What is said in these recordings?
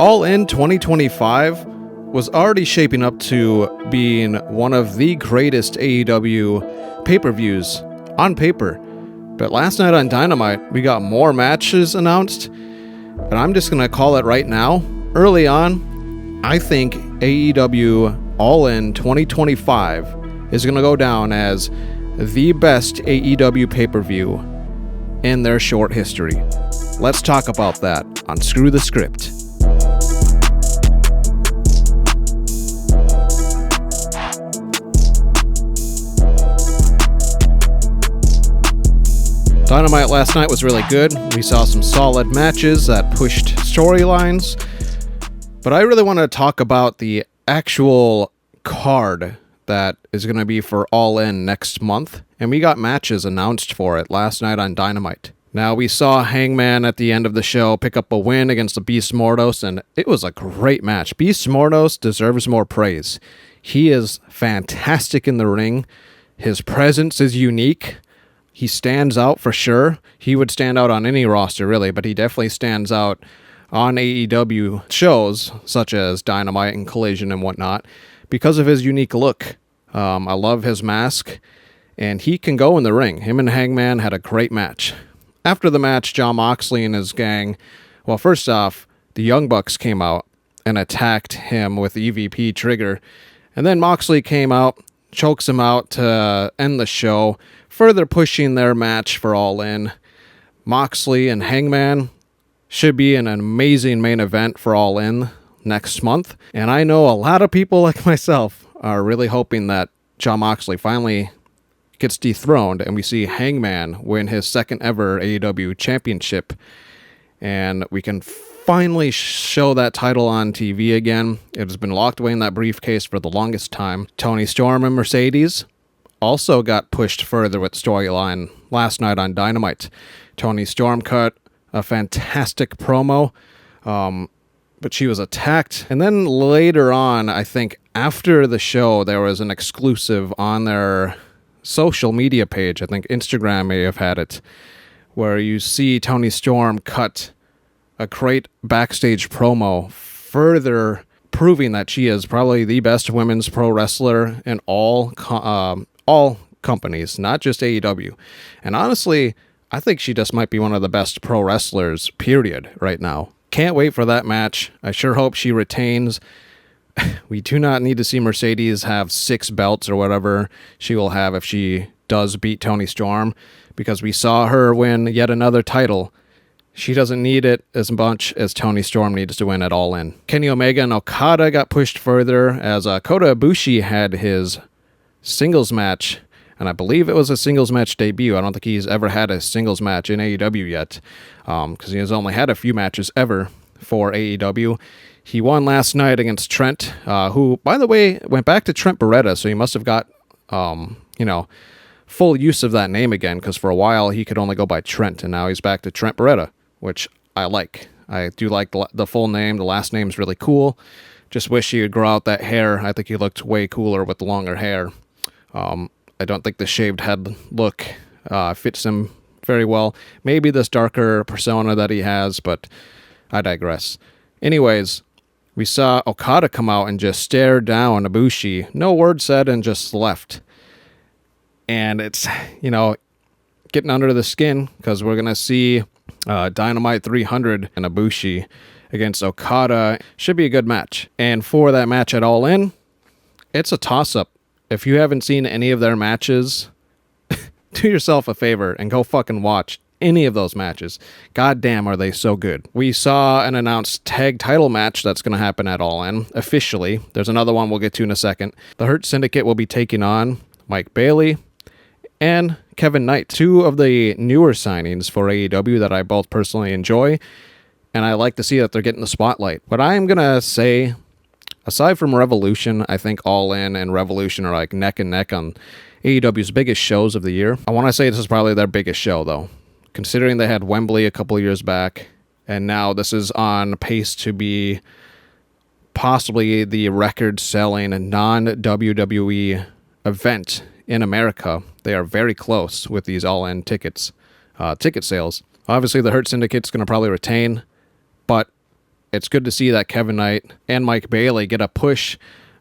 All In 2025 was already shaping up to being one of the greatest AEW pay-per-views on paper. But last night on Dynamite, we got more matches announced, and I'm just going to call it right now. Early on, I think AEW All In 2025 is going to go down as the best AEW pay-per-view in their short history. Let's talk about that on Screw the Script. Dynamite last night was really good. We saw some solid matches that pushed storylines. But I really want to talk about the actual card that is going to be for All In next month. And we got matches announced for it last night on Dynamite. Now, we saw Hangman at the end of the show pick up a win against the Beast Mordos, and it was a great match. Beast Mordos deserves more praise. He is fantastic in the ring. His presence is unique. He stands out for sure. He would stand out on any roster, really, but he definitely stands out on AEW shows, such as Dynamite and Collision and whatnot, because of his unique look. I love his mask, and he can go in the ring. Him and Hangman had a great match. After the match, Jon Moxley and his gang, well, first off, the Young Bucks came out and attacked him with the EVP trigger, and then Moxley came out, chokes him out to end the show, further pushing their match for All In. Moxley and Hangman should be an amazing main event for All In next month. And I know a lot of people like myself are really hoping that Jon Moxley finally gets dethroned and we see Hangman win his second ever AEW championship. And we can finally show that title on TV again. It has been locked away in that briefcase for the longest time. Toni Storm and Mercedes also got pushed further with storyline last night on Dynamite. Toni Storm cut a fantastic promo, but she was attacked. And then later on, I think after the show, there was an exclusive on their social media page. I think Instagram may have had it, where you see Toni Storm cut a great backstage promo, further proving that she is probably the best women's pro wrestler in all companies, not just AEW. And honestly, I think she just might be one of the best pro wrestlers, period, right now. Can't wait for that match. I sure hope she retains. We do not need to see Mercedes have 6 belts or whatever she will have if she does beat Toni Storm, because we saw her win yet another title. She doesn't need it as much as Toni Storm needs to win at All In. Kenny Omega and Okada got pushed further as Kota Ibushi had his singles match, and I believe it was a singles match debut. I don't think he's ever had a singles match in AEW yet, because he has only had a few matches ever for AEW. He won last night against Trent, who, by the way, went back to Trent Beretta, so he must have got, full use of that name again, because for a while he could only go by Trent, and now he's back to Trent Beretta, which I like. I do like the full name. The last name's really cool. Just wish he would grow out that hair. I think he looked way cooler with the longer hair. I don't think the shaved head look fits him very well. Maybe this darker persona that he has, but I digress. Anyways, we saw Okada come out and just stare down Ibushi. No word said and just left. And it's, getting under the skin, because we're going to see Dynamite 300 and Ibushi against Okada. Should be a good match. And for that match at All In, it's a toss-up. If you haven't seen any of their matches, do yourself a favor and go fucking watch any of those matches. God damn, are they so good. We saw an announced tag title match that's going to happen at All In, officially. There's another one we'll get to in a second. The Hurt Syndicate will be taking on Mike Bailey and Kevin Knight, 2 of the newer signings for AEW that I both personally enjoy, and I like to see that they're getting the spotlight. But I'm going to say, aside from Revolution, I think All In and Revolution are like neck and neck on AEW's biggest shows of the year. I want to say this is probably their biggest show, though, considering they had Wembley a couple of years back, and now this is on pace to be possibly the record-selling non-WWE event in America. They are very close with these All In ticket sales. Obviously, the Hurt Syndicate's going to probably retain, but it's good to see that Kevin Knight and Mike Bailey get a push.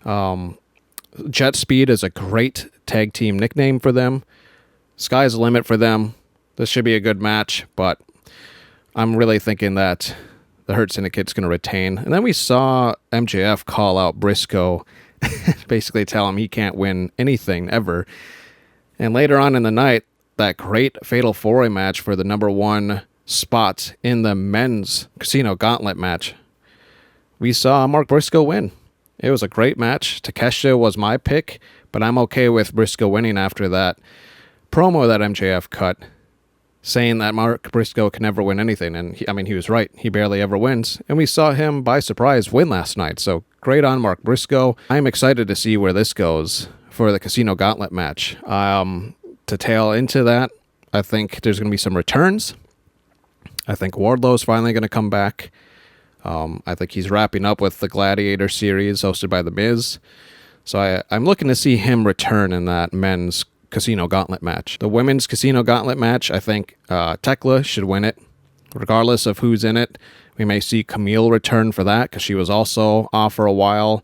Jet Speed is a great tag team nickname for them. Sky's the limit for them. This should be a good match, but I'm really thinking that the Hurt Syndicate's going to retain. And then we saw MJF call out Briscoe, basically tell him he can't win anything ever. And later on in the night, that great Fatal 4-Way match for the number 1 spot in the men's Casino Gauntlet match, we saw Mark Briscoe win. It was a great match. Takeshita was my pick, but I'm okay with Briscoe winning after that promo that MJF cut, saying that Mark Briscoe can never win anything. And he was right. He barely ever wins. And we saw him, by surprise, win last night. So great on Mark Briscoe. I'm excited to see where this goes for the Casino Gauntlet match. To tail into that, I think there's going to be some returns. I think Wardlow's finally going to come back. I think he's wrapping up with the Gladiator series hosted by The Miz. So I'm looking to see him return in that men's Casino Gauntlet match. The women's Casino Gauntlet match, I think Tekla should win it, regardless of who's in it. We may see Camille return for that, because she was also off for a while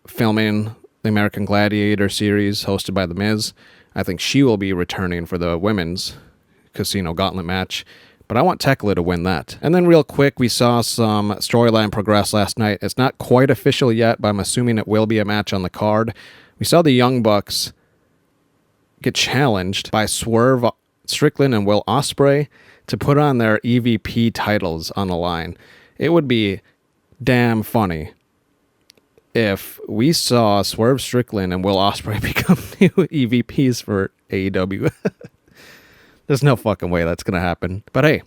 filming the American Gladiator series hosted by The Miz. I think she will be returning for the women's Casino Gauntlet match. But I want Tekla to win that. And then real quick, we saw some storyline progress last night. It's not quite official yet, but I'm assuming it will be a match on the card. We saw the Young Bucks get challenged by Swerve Strickland and Will Ospreay to put on their EVP titles on the line. It would be damn funny if we saw Swerve Strickland and Will Ospreay become new EVPs for AEW. There's no fucking way that's going to happen. But hey,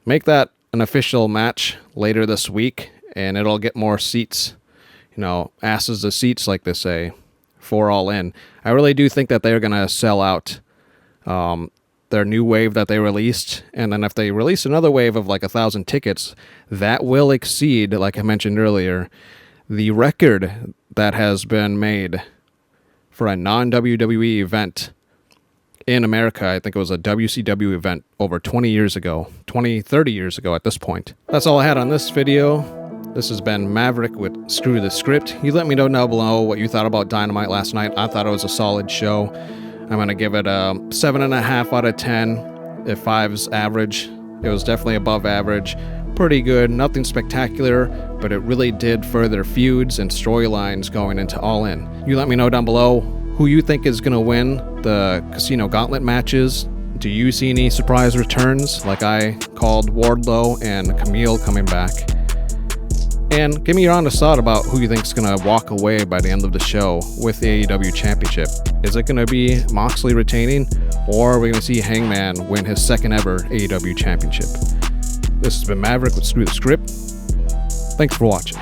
make that an official match later this week, and it'll get more seats, asses to seats, like they say, for All In. I really do think that they're going to sell out their new wave that they released, and then if they release another wave of like 1,000 tickets, that will exceed, like I mentioned earlier, the record that has been made for a non-WWE event in America. I think it was a WCW event over 30 years ago at this point. That's all I had on this video. This has been Maverick with Screw the Script. You let me know down below what you thought about Dynamite last night. I thought it was a solid show. I'm going to give it a 7.5 out of 10. If 5's average, it was definitely above average. Pretty good, nothing spectacular, but it really did further feuds and storylines going into All In. You let me know down below who you think is going to win the Casino Gauntlet matches. Do you see any surprise returns, like I called Wardlow and Camille coming back? And give me your honest thought about who you think is going to walk away by the end of the show with the AEW Championship. Is it going to be Moxley retaining, or are we going to see Hangman win his second ever AEW Championship? This has been Maverick with Screw the Script. Thanks for watching.